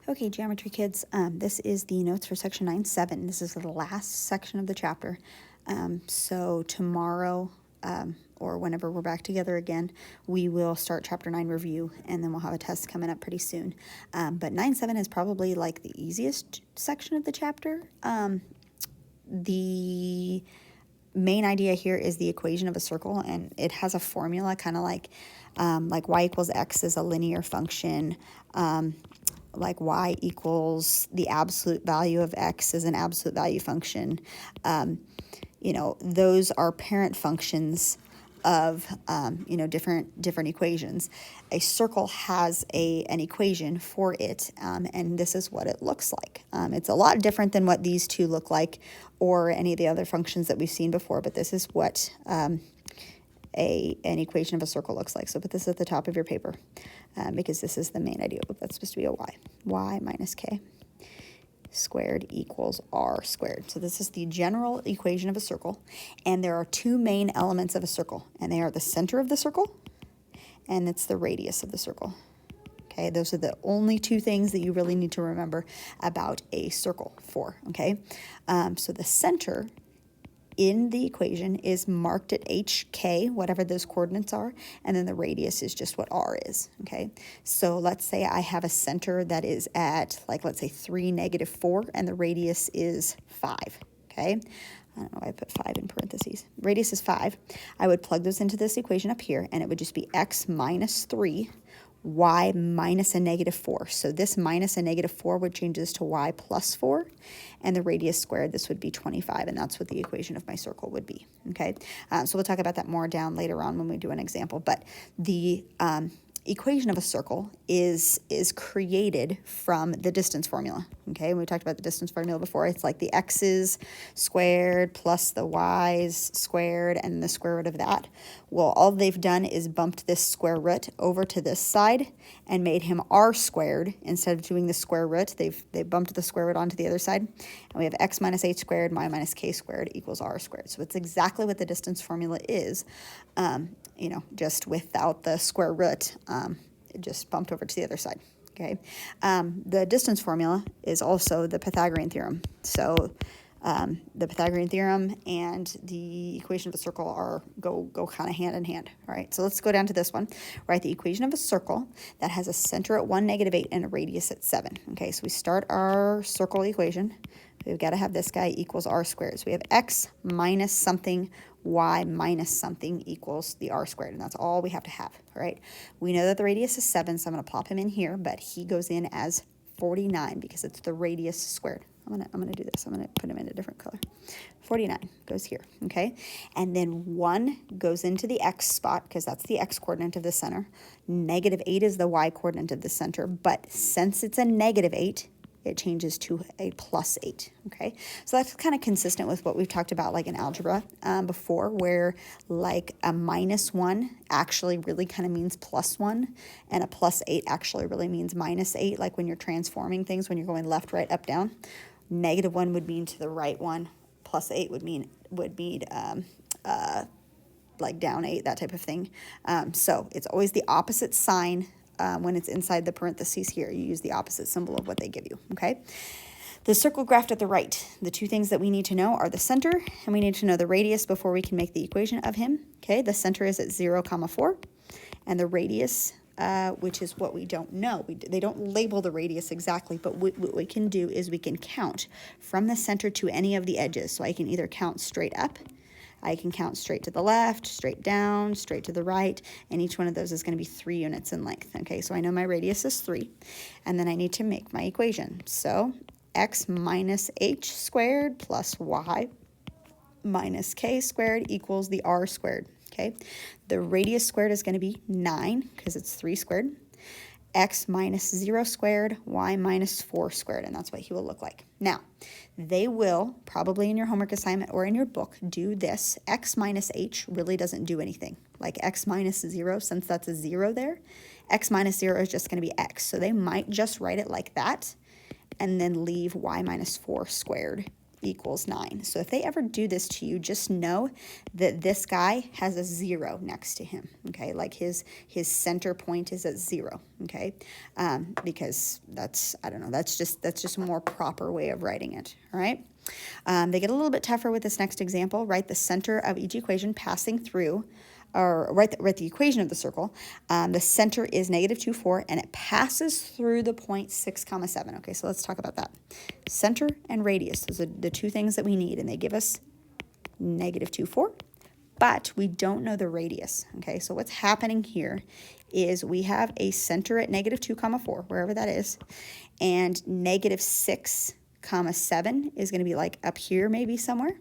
Okay, geometry kids, this is the notes for section 9-7. This is the last section of the chapter. So tomorrow, or whenever we're back together again, we will start chapter 9 review, and then we'll have a test coming up pretty soon. But 9-7 is probably like the easiest section of the chapter. The main idea here is the equation of a circle, and it has a formula kind of like y equals x is a linear function, like y equals the absolute value of x is an absolute value function. Those are parent functions of different equations. A circle has an equation for it, and this is what it looks like. It's a lot different than what these two look like or any of the other functions that we've seen before, but this is what an equation of a circle looks like. So put this at the top of your paper, because this is the main idea. That's supposed to be a y. Y minus k squared equals r squared. So this is the general equation of a circle, and there are two main elements of a circle, and they are the center of the circle, and it's the radius of the circle. Okay, those are the only two things that you really need to remember about a circle for, okay? So the center in the equation is marked at HK, whatever those coordinates are, and then the radius is just what R is, okay? So let's say I have a center that is at, let's say 3, -4, and the radius is 5, okay? I don't know why I put 5 in parentheses. Radius is 5. I would plug those into this equation up here, and it would just be x minus 3, y minus a -4. So this minus a -4 would change this to y plus 4, and the radius squared, this would be 25, and that's what the equation of my circle would be, okay? So we'll talk about that more down later on when we do an example, but the equation of a circle is created from the distance formula, okay? We talked about the distance formula before. It's like the x's squared plus the y's squared and the square root of that. Well, all they've done is bumped this square root over to this side and made him r squared. Instead of doing the square root, they bumped the square root onto the other side, and we have x minus h squared, y minus k squared equals r squared. So it's exactly what the distance formula is, just without the square root, it just bumped over to the other side, okay? The distance formula is also the Pythagorean theorem. So the Pythagorean theorem and the equation of a circle go kind of hand in hand, all right? So let's go down to this one. Write the equation of a circle that has a center at 1, -8, and a radius at 7, okay? So we start our circle equation. We've got to have this guy equals r squared. So we have x minus something, y minus something equals the r squared, and that's all we have to have, all right? We know that the radius is 7, so I'm going to plop him in here, but he goes in as 49 because it's the radius squared. I'm gonna do this. I'm gonna put him in a different color. 49 goes here, okay? And then 1 goes into the x spot because that's the x coordinate of the center. -8 is the y coordinate of the center, but since it's a -8, it changes to a +8, okay? So that's kind of consistent with what we've talked about like in algebra before, where like a -1 actually really kind of means +1, and a +8 actually really means -8, like when you're transforming things, when you're going left, right, up, down. -1 would mean to the right one, +8 would mean like down 8, that type of thing. So it's always the opposite sign. When it's inside the parentheses here, you use the opposite symbol of what they give you, okay? The circle graphed at the right, the two things that we need to know are the center, and we need to know the radius before we can make the equation of him, okay? The center is at 0, 4, and the radius, which is what we don't know. They don't label the radius exactly, but what we can do is we can count from the center to any of the edges. So I can either count straight up, I can count straight to the left, straight down, straight to the right, and each one of those is going to be 3 units in length, okay? So I know my radius is 3, and then I need to make my equation. So x minus h squared plus y minus k squared equals the r squared, okay? The radius squared is going to be 9 because it's 3 squared. X minus 0 squared, y minus 4 squared, and that's what he will look like. Now, they will, probably in your homework assignment or in your book, do this. X minus h really doesn't do anything. Like x minus 0, since that's a 0 there, x minus 0 is just going to be x. So they might just write it like that and then leave y minus 4 squared equals 9. So if they ever do this to you, just know that this guy has a 0 next to him, okay? Like his center point is at 0, okay? Because that's, I don't know, that's just a more proper way of writing it, all right? They get a little bit tougher with this next example. Write the center of each equation passing through, or write the equation of the circle. The center is negative 2, 4, and it passes through the point 6, 7. Okay, so let's talk about that. Center and radius, those are the two things that we need, and they give us negative 2, 4, but we don't know the radius. Okay, so what's happening here is we have a center at negative 2, 4, wherever that is, and negative 6, 7 is going to be like up here maybe somewhere.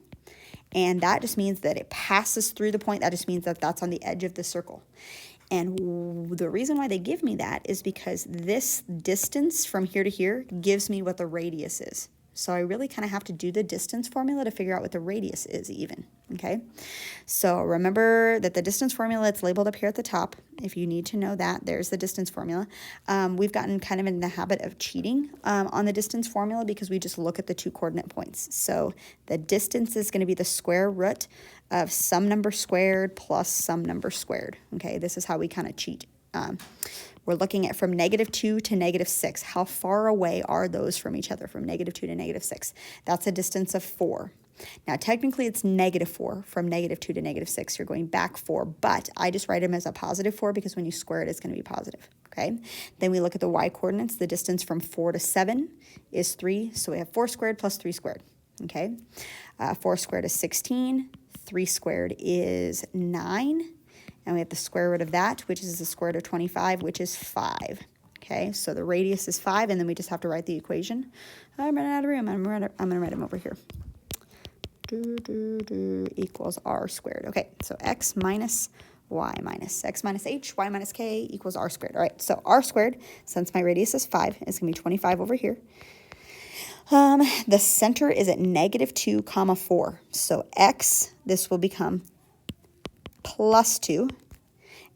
And that just means that it passes through the point. That just means that that's on the edge of the circle. And the reason why they give me that is because this distance from here to here gives me what the radius is. So I really kind of have to do the distance formula to figure out what the radius is even, okay? So remember that the distance formula, it's labeled up here at the top. If you need to know that, there's the distance formula. We've gotten kind of in the habit of cheating on the distance formula because we just look at the 2 coordinate points. So the distance is going to be the square root of some number squared plus some number squared, okay? This is how we kind of cheat. We're looking at from negative 2 to negative 6. How far away are those from each other, from negative 2 to negative 6? That's a distance of 4. Now, technically, it's negative 4 from negative 2 to negative 6. You're going back 4, but I just write them as a positive 4 because when you square it, it's going to be positive, okay? Then we look at the y-coordinates. The distance from 4 to 7 is 3, so we have 4 squared plus 3 squared, okay? 4 squared is 16. 3 squared is 9. And we have the square root of that, which is the square root of 25, which is 5. Okay, so the radius is 5, and then we just have to write the equation. I'm running out of room. I'm going to write them over here. Equals r squared. Okay, so x minus y minus x minus h, y minus k equals r squared. All right, so r squared, since my radius is 5, is going to be 25 over here. The center is at negative 2, 4. So x, this will become plus 2,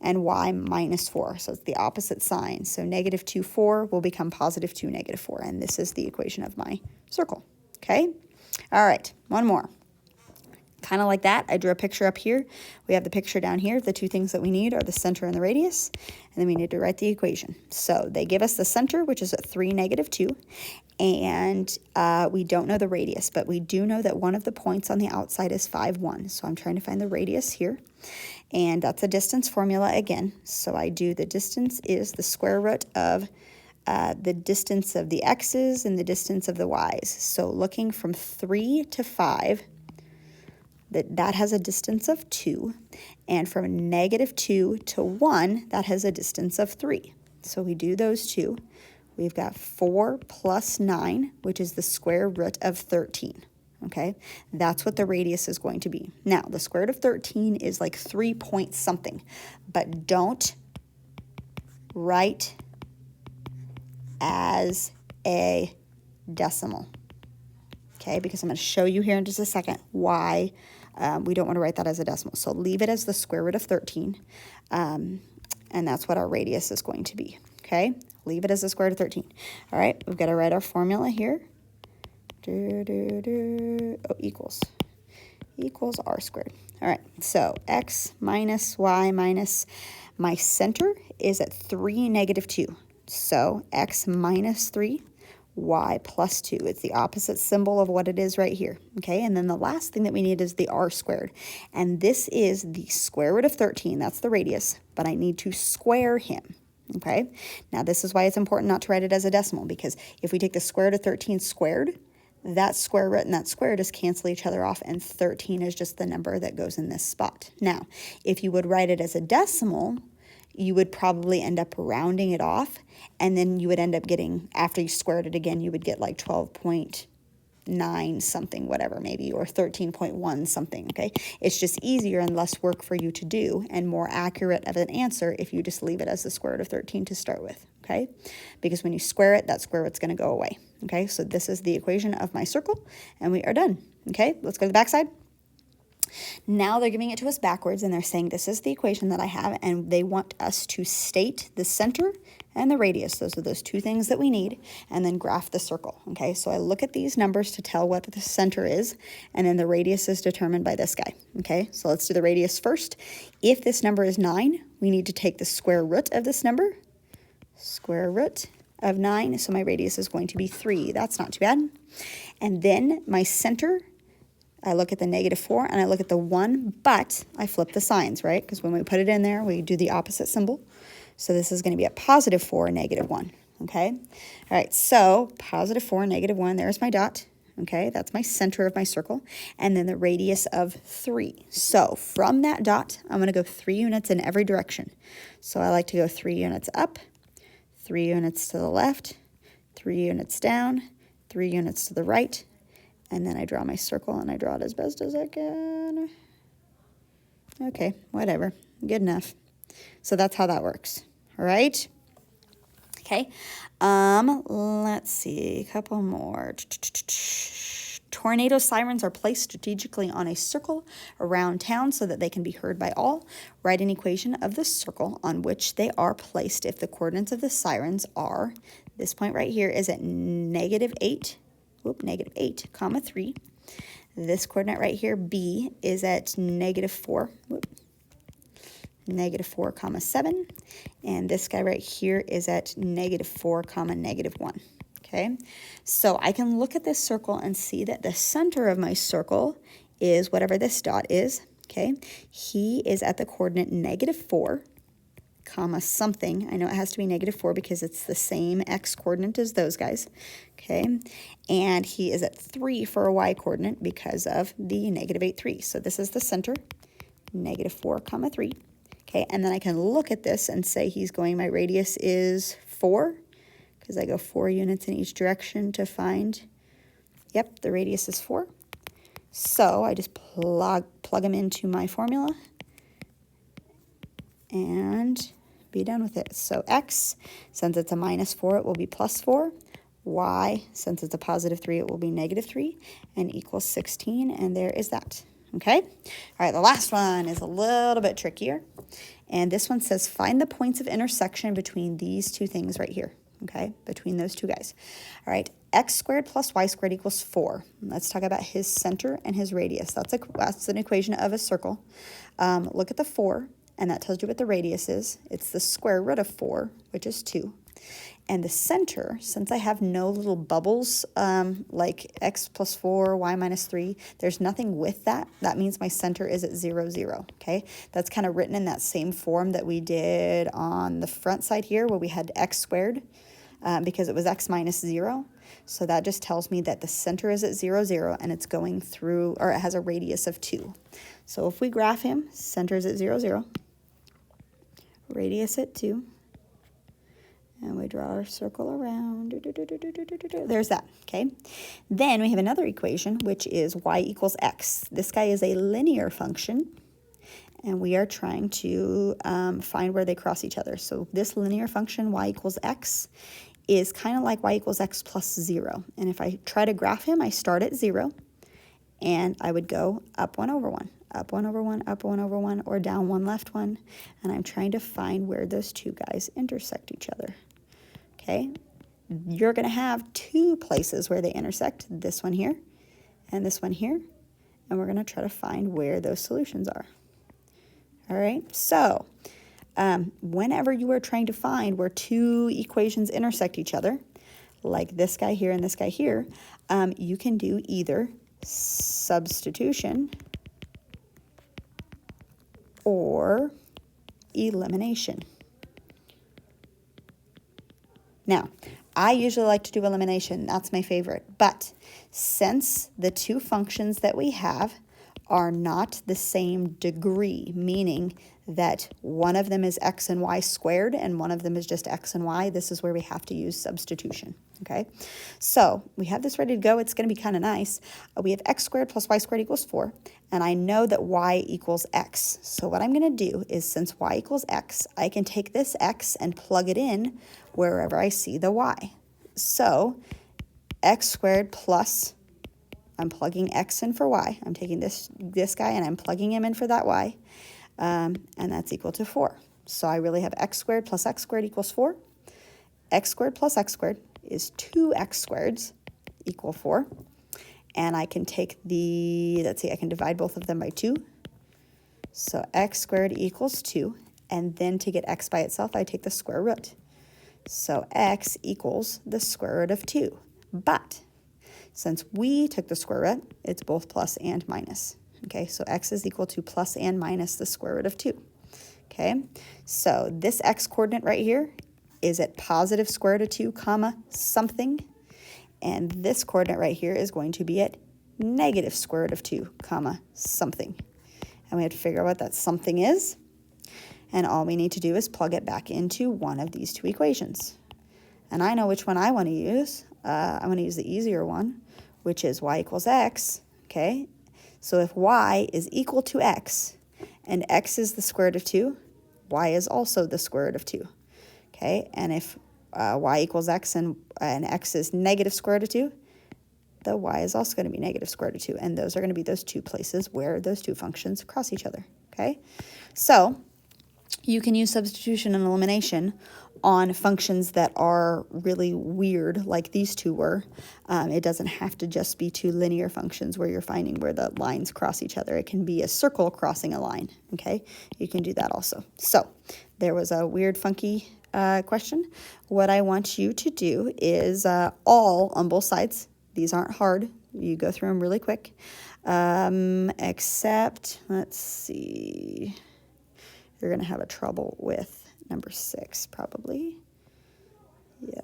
and y minus 4. So it's the opposite sign. So negative 2, 4 will become positive 2, negative 4. And this is the equation of my circle. Okay? All right, one more. Kind of like that, I drew a picture up here. We have the picture down here. The two things that we need are the center and the radius. And then we need to write the equation. So they give us the center, which is at 3, negative 2. And we don't know the radius, but we do know that one of the points on the outside is 5, 1. So I'm trying to find the radius here. And that's a distance formula again. So I do the distance is the square root of the distance of the x's and the distance of the y's. So looking from 3 to 5, that has a distance of 2. And from negative 2 to 1, that has a distance of 3. So we do those two. We've got 4 plus 9, which is the square root of 13. Okay, that's what the radius is going to be. Now, the square root of 13 is like 3 point something, but don't write as a decimal. Okay, because I'm going to show you here in just a second why we don't want to write that as a decimal. So leave it as the square root of 13, and that's what our radius is going to be. Okay, leave it as the square root of 13. All right, we've got to write our formula here. Equals r squared. All right, so x minus y minus my center is at 3, negative 2. So x minus 3, y plus 2. It's the opposite symbol of what it is right here. Okay, and then the last thing that we need is the r squared. And this is the square root of 13. That's the radius, but I need to square him. Okay, now this is why it's important not to write it as a decimal, because if we take the square root of 13 squared, that square root and that square just cancel each other off, and 13 is just the number that goes in this spot. Now, if you would write it as a decimal, you would probably end up rounding it off, and then you would end up getting, after you squared it again, you would get like 12.9 something, whatever maybe, or 13.1 something, okay? It's just easier and less work for you to do and more accurate of an answer if you just leave it as the square root of 13 to start with, okay? Because when you square it, that square root's going to go away, okay? So this is the equation of my circle, and we are done, okay? Let's go to the back side. Now they're giving it to us backwards, and they're saying this is the equation that I have, and they want us to state the center and the radius. Those are those two things that we need, and then graph the circle, okay? So I look at these numbers to tell what the center is, and then the radius is determined by this guy, okay? So let's do the radius first. If this number is 9, we need to take the square root of this number, square root of 9, so my radius is going to be 3. That's not too bad. And then my center, I look at the -4 and I look at the 1, but I flip the signs, right? Because when we put it in there, we do the opposite symbol. So this is going to be a +4, -1, okay? All right, so +4, -1, there's my dot, okay? That's my center of my circle, and then the radius of 3. So from that dot, I'm going to go 3 units in every direction. So I like to go 3 units up, 3 units to the left, 3 units down, 3 units to the right, and then I draw my circle, and I draw it as best as I can. Okay, whatever. Good enough. So that's how that works. All right? Okay. Let's see. A couple more. Tornado sirens are placed strategically on a circle around town so that they can be heard by all. Write an equation of the circle on which they are placed if the coordinates of the sirens are, this point right here is at -8, -8, comma 3. This coordinate right here, B, is at -4, -4, comma 7. And this guy right here is at -4, comma -1. Okay, so I can look at this circle and see that the center of my circle is whatever this dot is, okay? He is at the coordinate -4, comma something. I know it has to be -4 because it's the same x coordinate as those guys, okay? And he is at 3 for a y coordinate because of the -8, 3. So this is the center, -4, comma 3, okay? And then I can look at this and say he's going, my radius is 4, because I go 4 units in each direction to find, yep, the radius is 4. So I just plug them into my formula and be done with it. So x, since it's a -4, it will be +4. Y, since it's a +3, it will be -3, and equals 16, and there is that. Okay? All right, the last one is a little bit trickier, and this one says find the points of intersection between these two things right here. Okay, between those two guys. All right, x squared plus y squared equals 4. Let's talk about his center and his radius. That's an equation of a circle. Look at the 4, and that tells you what the radius is. It's the square root of 4, which is 2. And the center, since I have no little bubbles like x plus 4, y minus 3, there's nothing with that. That means my center is at 0, 0, okay? That's kind of written in that same form that we did on the front side here where we had x squared because it was x minus 0. So that just tells me that the center is at 0, 0, and it's going through, or it has a radius of 2. So if we graph him, center is at 0, 0, radius at 2, and we draw our circle around. There's that, okay? Then we have another equation, which is y equals x. This guy is a linear function, and we are trying to find where they cross each other. So this linear function, y equals x, is kind of like y equals x plus 0. And if I try to graph him, I start at 0, and I would go up 1 over 1, up 1 over 1, up 1 over 1, or down 1, left 1. And I'm trying to find where those two guys intersect each other. Okay, you're going to have 2 places where they intersect, this one here and this one here, and we're going to try to find where those solutions are. All right, so whenever you are trying to find where 2 equations intersect each other, like this guy here and this guy here, you can do either substitution or elimination. Now, I usually like to do elimination. That's my favorite. But since the 2 functions that we have are not the same degree, meaning that one of them is x and y squared and one of them is just x and y, this is where we have to use substitution, okay? So we have this ready to go. It's going to be kind of nice. We have x squared plus y squared equals 4, and I know that y equals x. So what I'm going to do is, since y equals x, I can take this x and plug it in wherever I see the y. So x squared plus I'm plugging x in for y. I'm taking this guy and I'm plugging him in for that y, and that's equal to 4. So I really have x squared plus x squared equals 4. X squared plus x squared is 2x squareds equal 4. And I can take let's see, I can divide both of them by 2. So x squared equals 2. And then to get x by itself, I take the square root. So x equals the square root of 2. But since we took the square root, it's both plus and minus. Okay, so x is equal to plus and minus the square root of 2. Okay, so this x coordinate right here is at positive square root of 2 comma something. And this coordinate right here is going to be at negative square root of 2 comma something. And we have to figure out what that something is. And all we need to do is plug it back into one of these two equations. And I know which one I want to use. I want to use the easier one, which is y equals x. Okay, so if y is equal to x and x is the square root of 2, y is also the square root of 2. Okay, and if y equals x and x is negative square root of 2, the y is also going to be negative square root of 2. And those are going to be those two places where those two functions cross each other. Okay, so you can use substitution and elimination on functions that are really weird, like these two were. It doesn't have to just be two linear functions where you're finding where the lines cross each other. It can be a circle crossing a line, okay? You can do that also. So there was a weird, funky question. What I want you to do is all on both sides. These aren't hard. You go through them really quick. Except, let's see, you're going to have a trouble with number 6 probably. Yeah,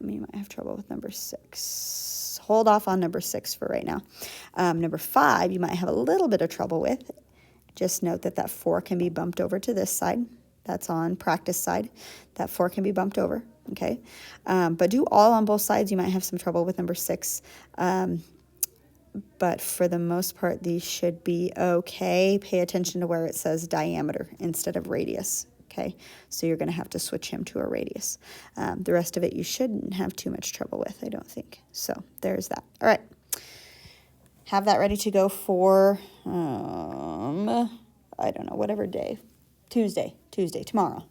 you might have trouble with number 6. Hold off on number 6 for right now. Number 5 you might have a little bit of trouble with. Just note that 4 can be bumped over to this side. That's on practice side. That 4 can be bumped over, okay? But do all on both sides. You might have some trouble with number 6. But for the most part, these should be okay. Pay attention to where it says diameter instead of radius, okay? So you're going to have to switch him to a radius. The rest of it you shouldn't have too much trouble with, I don't think. So there's that. All right. Have that ready to go for, I don't know, whatever day. Tuesday, tomorrow.